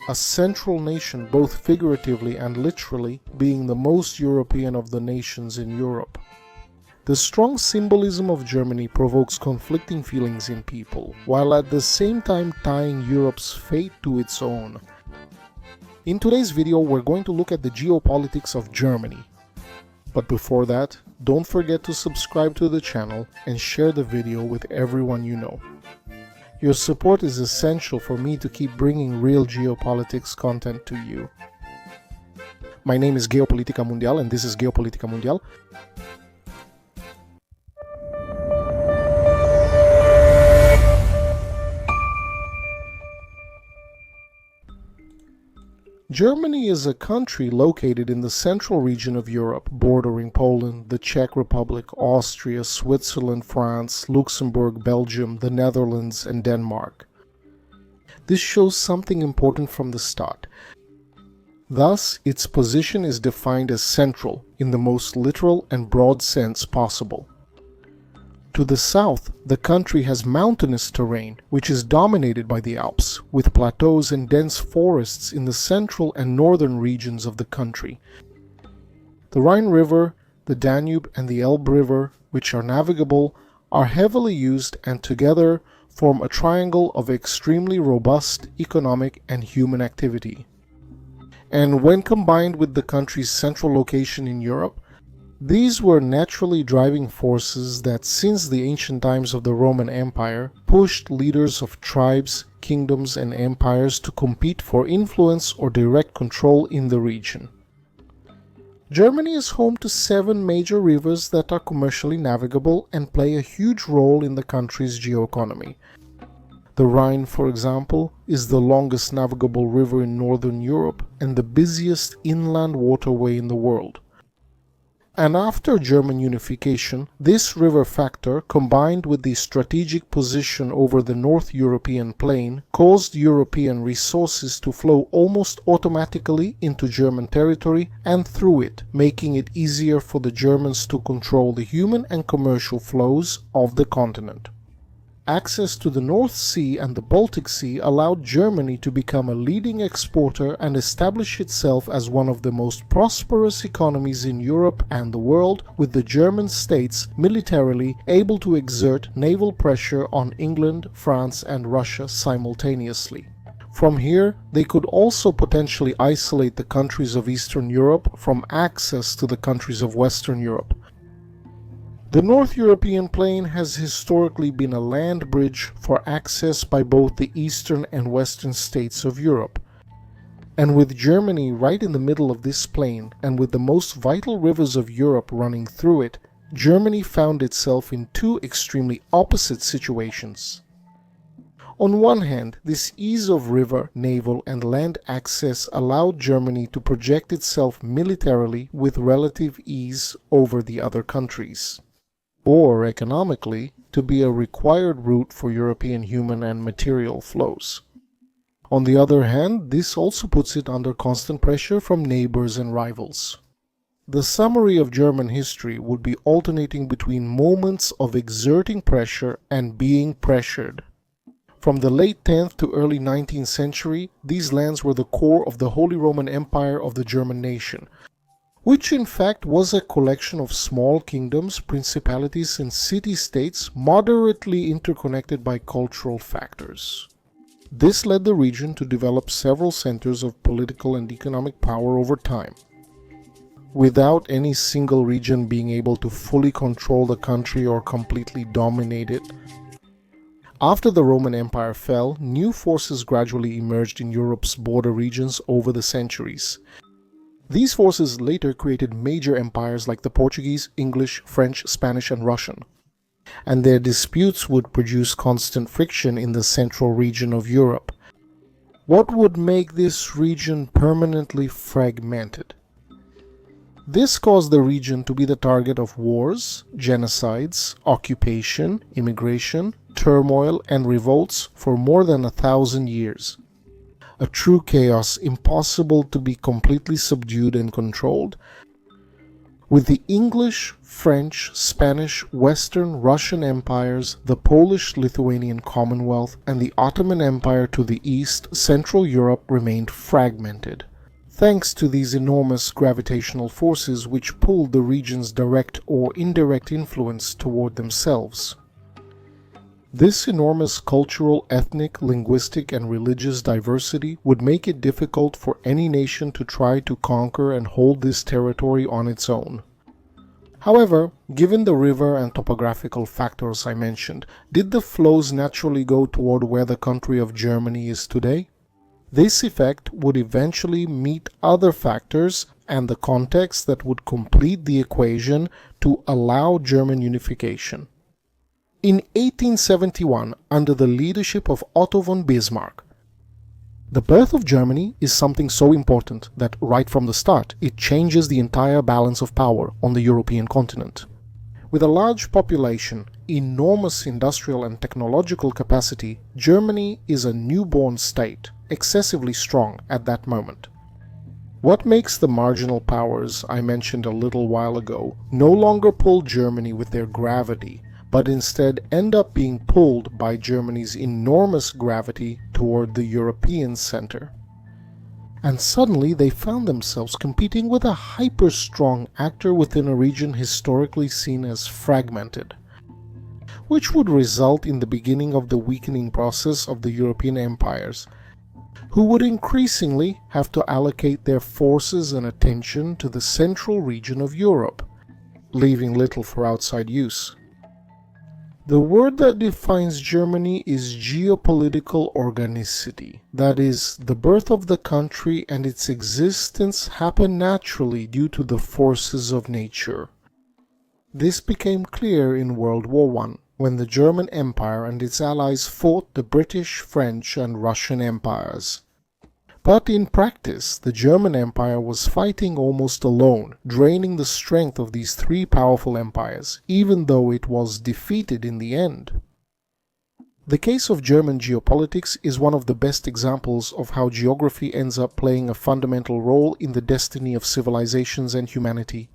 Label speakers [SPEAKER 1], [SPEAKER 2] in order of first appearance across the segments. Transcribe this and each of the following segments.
[SPEAKER 1] a central nation both figuratively and literally, being the most European of the nations in Europe. The strong symbolism of Germany provokes conflicting feelings in people, while at the same time tying Europe's fate to its own. In today's video, we're going to look at the geopolitics of Germany. But before that, don't forget to subscribe to the channel and share the video with everyone you know. Your support is essential for me to keep bringing real geopolitics content to you. My name is Geopolitical Mundial and this is Geopolitical Mundial. Germany is a country located in the central region of Europe, bordering Poland, the Czech Republic, Austria, Switzerland, France, Luxembourg, Belgium, the Netherlands, and Denmark. This shows something important from the start. Thus, its position is defined as central in the most literal and broad sense possible. To the south, the country has mountainous terrain, which is dominated by the Alps, with plateaus and dense forests in the central and northern regions of the country. The Rhine River, the Danube, and the Elbe River, which are navigable, are heavily used and together form a triangle of extremely robust economic and human activity. And when combined with the country's central location in Europe, these were naturally driving forces that, since the ancient times of the Roman Empire, pushed leaders of tribes, kingdoms, and empires to compete for influence or direct control in the region. Germany is home to 7 major rivers that are commercially navigable and play a huge role in the country's geoeconomy. The Rhine, for example, is the longest navigable river in northern Europe and the busiest inland waterway in the world. And after German unification, this river factor, combined with the strategic position over the North European plain, caused European resources to flow almost automatically into German territory and through it, making it easier for the Germans to control the human and commercial flows of the continent. Access to the North Sea and the Baltic Sea allowed Germany to become a leading exporter and establish itself as one of the most prosperous economies in Europe and the world, with the German states militarily able to exert naval pressure on England, France, and Russia simultaneously. From here, they could also potentially isolate the countries of Eastern Europe from access to the countries of Western Europe. The North European plain has historically been a land bridge for access by both the eastern and western states of Europe. And with Germany right in the middle of this plain, and with the most vital rivers of Europe running through it, Germany found itself in 2 extremely opposite situations. On one hand, this ease of river, naval, and land access allowed Germany to project itself militarily with relative ease over the other countries, or economically, to be a required route for European human and material flows. On the other hand, this also puts it under constant pressure from neighbors and rivals. The summary of German history would be alternating between moments of exerting pressure and being pressured. From the late 10th to early 19th century, these lands were the core of the Holy Roman Empire of the German nation, which in fact was a collection of small kingdoms, principalities, and city-states moderately interconnected by cultural factors. This led the region to develop several centers of political and economic power over time, without any single region being able to fully control the country or completely dominate it. After the Roman Empire fell, new forces gradually emerged in Europe's border regions over the centuries. These forces later created major empires like the Portuguese, English, French, Spanish, and Russian, and their disputes would produce constant friction in the central region of Europe. What would make this region permanently fragmented? This caused the region to be the target of wars, genocides, occupation, immigration, turmoil, and revolts for more than 1,000 years. A true chaos impossible to be completely subdued and controlled. With the English, French, Spanish, Western, Russian empires, the Polish-Lithuanian Commonwealth, and the Ottoman Empire to the east, Central Europe remained fragmented, thanks to these enormous gravitational forces which pulled the region's direct or indirect influence toward themselves. This enormous cultural, ethnic, linguistic, and religious diversity would make it difficult for any nation to try to conquer and hold this territory on its own. However, given the river and topographical factors I mentioned, did the flows naturally go toward where the country of Germany is today? This effect would eventually meet other factors and the context that would complete the equation to allow German unification. In 1871, under the leadership of Otto von Bismarck, the birth of Germany is something so important that right from the start it changes the entire balance of power on the European continent. With a large population, enormous industrial and technological capacity, Germany is a newborn state, excessively strong at that moment. What makes the marginal powers I mentioned a little while ago no longer pull Germany with their gravity, but instead end up being pulled by Germany's enormous gravity toward the European center. And suddenly they found themselves competing with a hyper-strong actor within a region historically seen as fragmented, which would result in the beginning of the weakening process of the European empires, who would increasingly have to allocate their forces and attention to the central region of Europe, leaving little for outside use. The word that defines Germany is geopolitical organicity. That is, the birth of the country and its existence happened naturally due to the forces of nature. This became clear in World War I, when the German Empire and its allies fought the British, French, and Russian empires. But in practice, the German Empire was fighting almost alone, draining the strength of these three powerful empires, even though it was defeated in the end. The case of German geopolitics is one of the best examples of how geography ends up playing a fundamental role in the destiny of civilizations and humanity.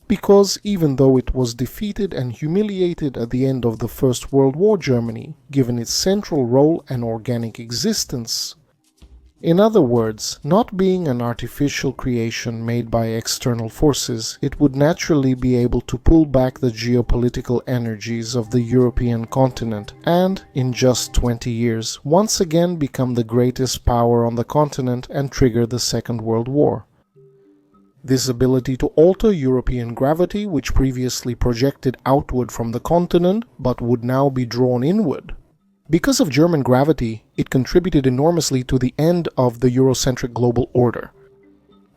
[SPEAKER 1] Because even though it was defeated and humiliated at the end of the First World War, Germany, given its central role and organic existence, in other words, not being an artificial creation made by external forces, it would naturally be able to pull back the geopolitical energies of the European continent and, in just 20 years, once again become the greatest power on the continent and trigger the Second World War. This ability to alter European gravity, which previously projected outward from the continent but would now be drawn inward. Because of German gravity, it contributed enormously to the end of the Eurocentric global order.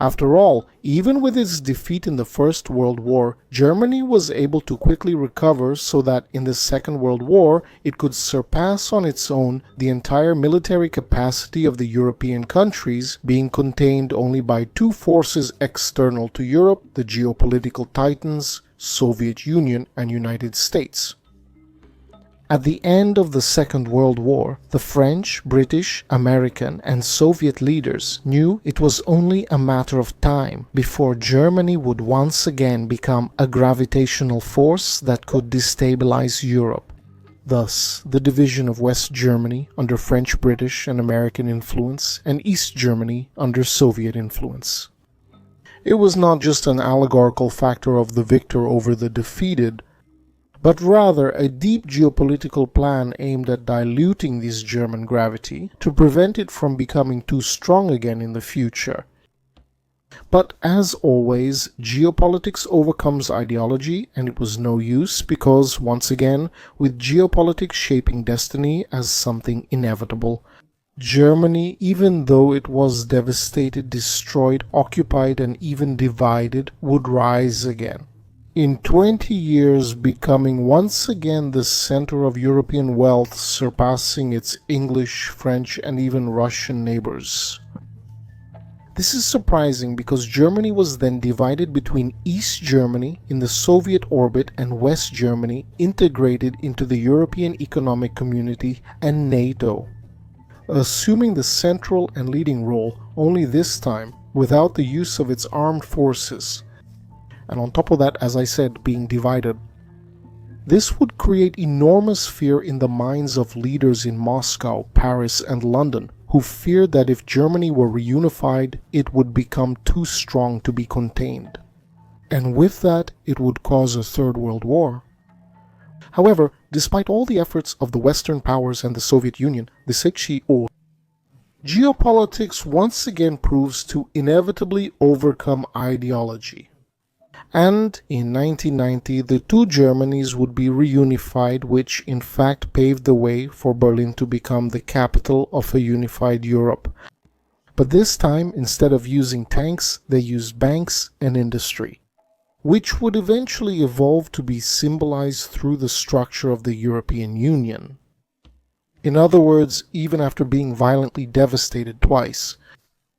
[SPEAKER 1] After all, even with its defeat in the First World War, Germany was able to quickly recover so that in the Second World War it could surpass on its own the entire military capacity of the European countries, being contained only by two forces external to Europe, the geopolitical titans, Soviet Union and United States. At the end of the Second World War, the French, British, American, and Soviet leaders knew it was only a matter of time before Germany would once again become a gravitational force that could destabilize Europe. Thus, the division of West Germany under French, British, and American influence, and East Germany under Soviet influence. It was not just an allegorical factor of the victor over the defeated, but rather a deep geopolitical plan aimed at diluting this German gravity to prevent it from becoming too strong again in the future. But as always, geopolitics overcomes ideology, and it was no use because, once again, with geopolitics shaping destiny as something inevitable, Germany, even though it was devastated, destroyed, occupied, and even divided, would rise again. In 20 years becoming once again the center of European wealth, surpassing its English, French, and even Russian neighbors. This is surprising because Germany was then divided between East Germany in the Soviet orbit and West Germany integrated into the European Economic Community and NATO, assuming the central and leading role only this time without the use of its armed forces. and on top of that, as I said, being divided. This would create enormous fear in the minds of leaders in Moscow, Paris, and London, who feared that if Germany were reunified, it would become too strong to be contained. And with that, it would cause a Third World War. However, despite all the efforts of the Western powers and the Soviet Union, geopolitics once again proves to inevitably overcome ideology. And in 1990, the two Germanys would be reunified, which in fact paved the way for Berlin to become the capital of a unified Europe. But this time, instead of using tanks, they used banks and industry, which would eventually evolve to be symbolized through the structure of the European Union. In other words, even after being violently devastated twice,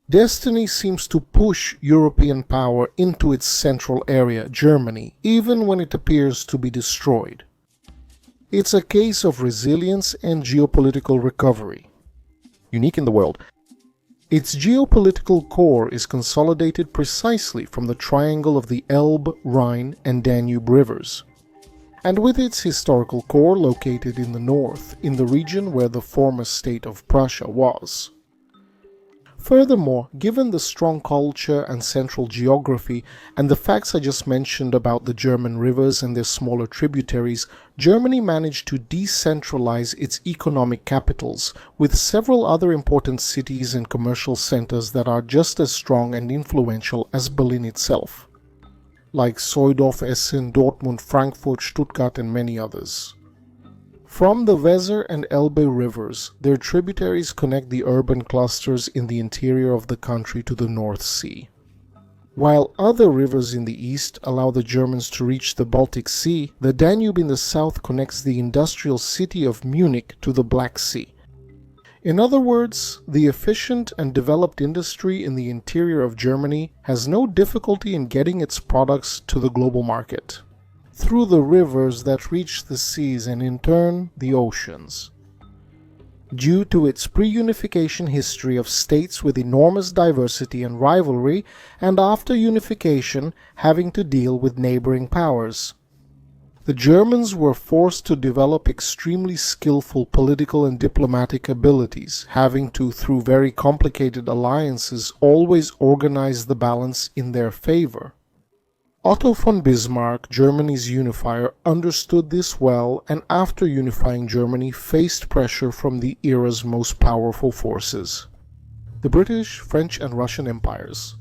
[SPEAKER 1] destiny seems to push European power into its central area, Germany, even when it appears to be destroyed. It's a case of resilience and geopolitical recovery. Unique in the world, its geopolitical core is consolidated precisely from the triangle of the Elbe, Rhine, and Danube rivers, and with its historical core located in the north, in the region where the former state of Prussia was. Furthermore, given the strong culture and central geography and the facts I just mentioned about the German rivers and their smaller tributaries, Germany managed to decentralize its economic capitals, with several other important cities and commercial centers that are just as strong and influential as Berlin itself, like Seudorf, Essen, Dortmund, Frankfurt, Stuttgart, and many others. From the Weser and Elbe rivers, their tributaries connect the urban clusters in the interior of the country to the North Sea. While other rivers in the east allow the Germans to reach the Baltic Sea, the Danube in the south connects the industrial city of Munich to the Black Sea. In other words, the efficient and developed industry in the interior of Germany has no difficulty in getting its products to the global market through the rivers that reach the seas and in turn the oceans. Due to its pre-unification history of states with enormous diversity and rivalry, and after unification having to deal with neighboring powers. The Germans were forced to develop extremely skillful political and diplomatic abilities, having to, through very complicated alliances, always organize the balance in their favor. Otto von Bismarck, Germany's unifier, understood this well and after unifying Germany faced pressure from the era's most powerful forces, the British, French and Russian empires.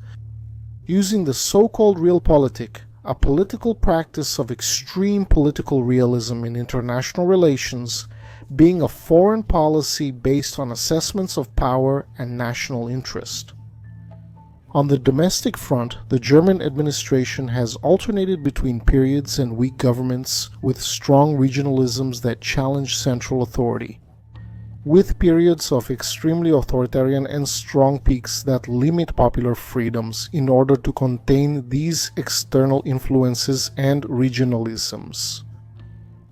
[SPEAKER 1] Using the so-called Realpolitik, a political practice of extreme political realism in international relations, being a foreign policy based on assessments of power and national interest. On the domestic front, the German administration has alternated between periods and weak governments with strong regionalisms that challenge central authority, with periods of extremely authoritarian and strong peaks that limit popular freedoms in order to contain these external influences and regionalisms.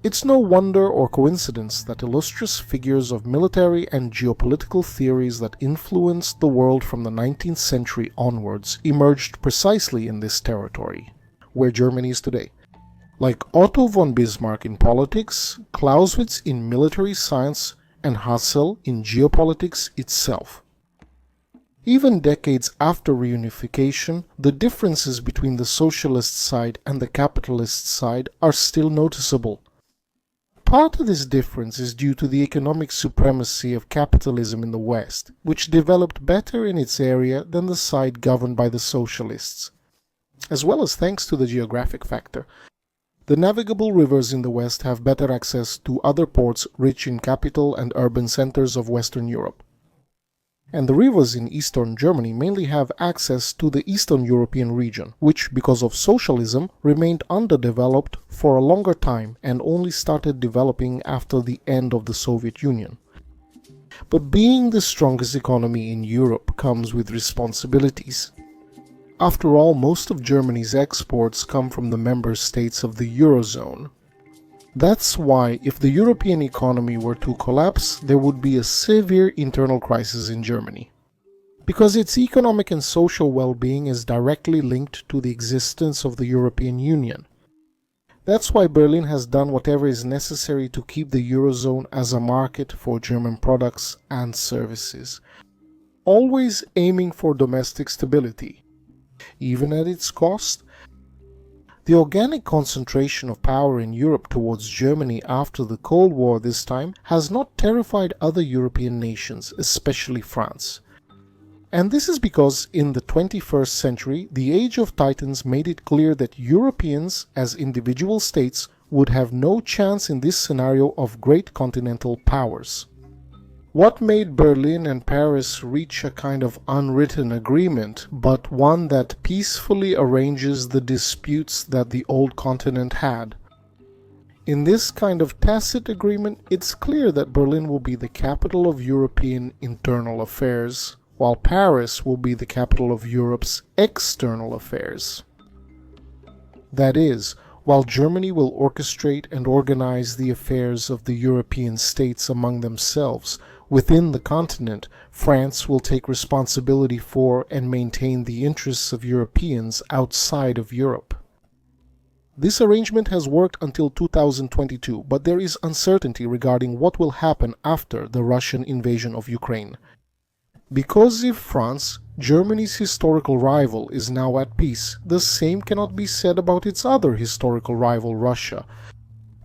[SPEAKER 1] It's no wonder or coincidence that illustrious figures of military and geopolitical theories that influenced the world from the 19th century onwards emerged precisely in this territory, where Germany is today, like Otto von Bismarck in politics, Clausewitz in military science, and Hassel in geopolitics itself. Even decades after reunification, the differences between the socialist side and the capitalist side are still noticeable. Part of this difference is due to the economic supremacy of capitalism in the West, which developed better in its area than the side governed by the socialists, as well as thanks to the geographic factor. The navigable rivers in the West have better access to other ports rich in capital and urban centers of Western Europe. And the rivers in Eastern Germany mainly have access to the Eastern European region, which, because of socialism, remained underdeveloped for a longer time and only started developing after the end of the Soviet Union. But being the strongest economy in Europe comes with responsibilities. After all, most of Germany's exports come from the member states of the Eurozone. That's why, if the European economy were to collapse, there would be a severe internal crisis in Germany. because its economic and social well-being is directly linked to the existence of the European Union. That's why Berlin has done whatever is necessary to keep the Eurozone as a market for German products and services, always aiming for domestic stability. Even at its cost, the organic concentration of power in Europe towards Germany after the Cold War this time has not terrified other European nations, especially France. And this is because in the 21st century, the Age of Titans made it clear that Europeans, as individual states, would have no chance in this scenario of great continental powers. What made Berlin and Paris reach a kind of unwritten agreement, but one that peacefully arranges the disputes that the old continent had? In this kind of tacit agreement, it's clear that Berlin will be the capital of European internal affairs, while Paris will be the capital of Europe's external affairs. That is, while Germany will orchestrate and organize the affairs of the European states among themselves, within the continent, France will take responsibility for and maintain the interests of Europeans outside of Europe. This arrangement has worked until 2022, but there is uncertainty regarding what will happen after the Russian invasion of Ukraine. Because if France, Germany's historical rival, is now at peace, the same cannot be said about its other historical rival, Russia.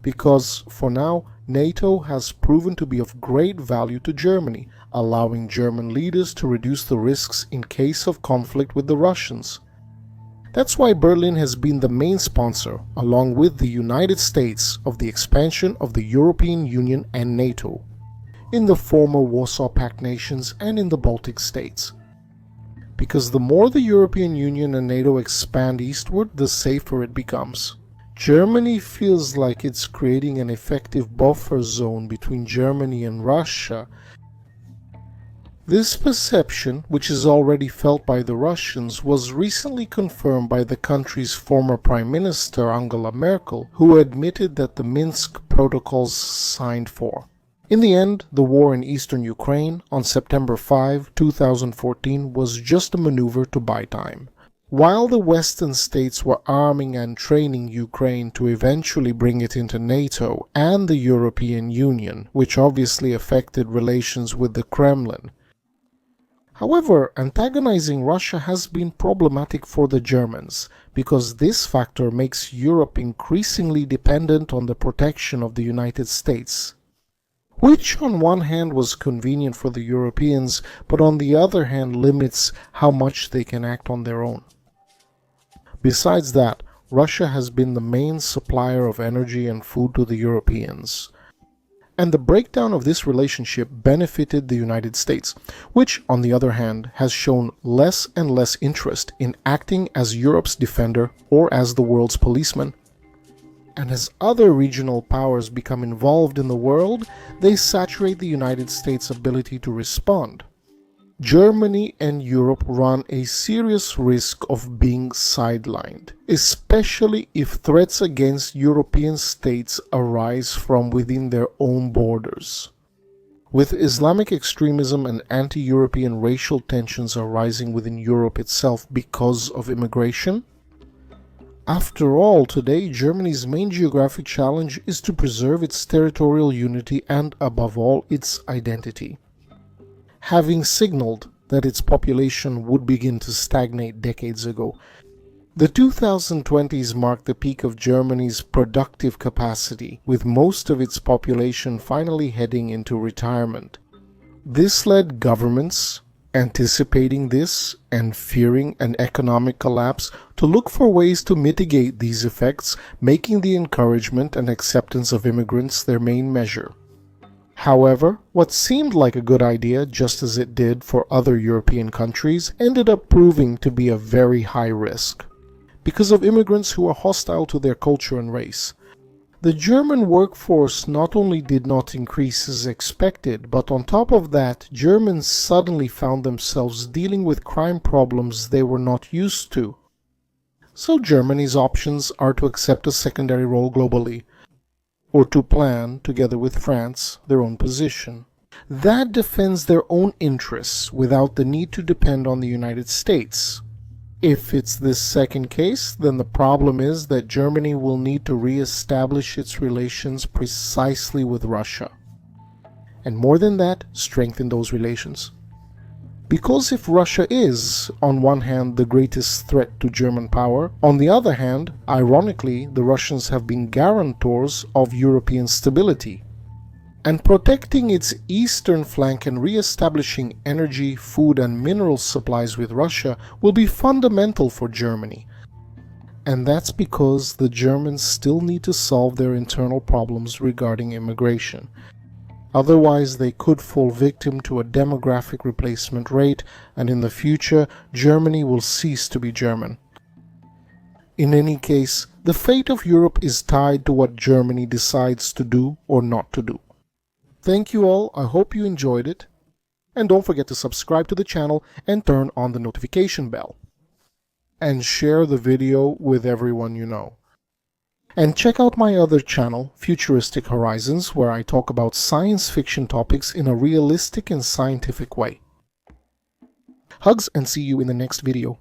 [SPEAKER 1] Because, for now, NATO has proven to be of great value to Germany, allowing German leaders to reduce the risks in case of conflict with the Russians. That's why Berlin has been the main sponsor, along with the United States, of the expansion of the European Union and NATO, in the former Warsaw Pact nations and in the Baltic states. Because the more the European Union and NATO expand eastward, the safer it becomes. Germany feels like it's creating an effective buffer zone between Germany and Russia. This perception, which is already felt by the Russians, was recently confirmed by the country's former Prime Minister Angela Merkel, who admitted that the Minsk protocols signed for. In the end, the war in eastern Ukraine on September 5, 2014 was just a maneuver to buy time. While the Western states were arming and training Ukraine to eventually bring it into NATO and the European Union, which obviously affected relations with the Kremlin. However, antagonizing Russia has been problematic for the Germans, because this factor makes Europe increasingly dependent on the protection of the United States, which on one hand was convenient for the Europeans, but on the other hand limits how much they can act on their own. Besides that, Russia has been the main supplier of energy and food to the Europeans. And the breakdown of this relationship benefited the United States, which, on the other hand, has shown less and less interest in acting as Europe's defender or as the world's policeman. And as other regional powers become involved in the world, they saturate the United States' ability to respond. Germany and Europe run a serious risk of being sidelined, especially if threats against European states arise from within their own borders. With Islamic extremism and anti-European racial tensions arising within Europe itself because of immigration. After all, today Germany's main geographic challenge is to preserve its territorial unity and, above all, its identity. Having signaled that its population would begin to stagnate decades ago, the 2020s marked the peak of Germany's productive capacity, with most of its population finally heading into retirement. This led governments, anticipating this and fearing an economic collapse, to look for ways to mitigate these effects, making the encouragement and acceptance of immigrants their main measure. However, what seemed like a good idea, just as it did for other European countries, ended up proving to be a very high risk, because of immigrants who are hostile to their culture and race. The German workforce not only did not increase as expected, but on top of that, Germans suddenly found themselves dealing with crime problems they were not used to. So Germany's options are to accept a secondary role globally, or to plan, together with France, their own position. That defends their own interests without the need to depend on the United States. If it's this second case, then the problem is that Germany will need to re-establish its relations precisely with Russia. And more than that, strengthen those relations. Because if Russia is, on one hand, the greatest threat to German power, on the other hand, ironically, the Russians have been guarantors of European stability. And protecting its eastern flank and re-establishing energy, food and mineral supplies with Russia will be fundamental for Germany. And that's because the Germans still need to solve their internal problems regarding immigration. Otherwise, they could fall victim to a demographic replacement rate, and in the future, Germany will cease to be German. In any case, the fate of Europe is tied to what Germany decides to do or not to do. Thank you all, I hope you enjoyed it, and don't forget to subscribe to the channel and turn on the notification bell. And share the video with everyone you know. And check out my other channel, Futuristic Horizons, where I talk about science fiction topics in a realistic and scientific way. Hugs and see you in the next video.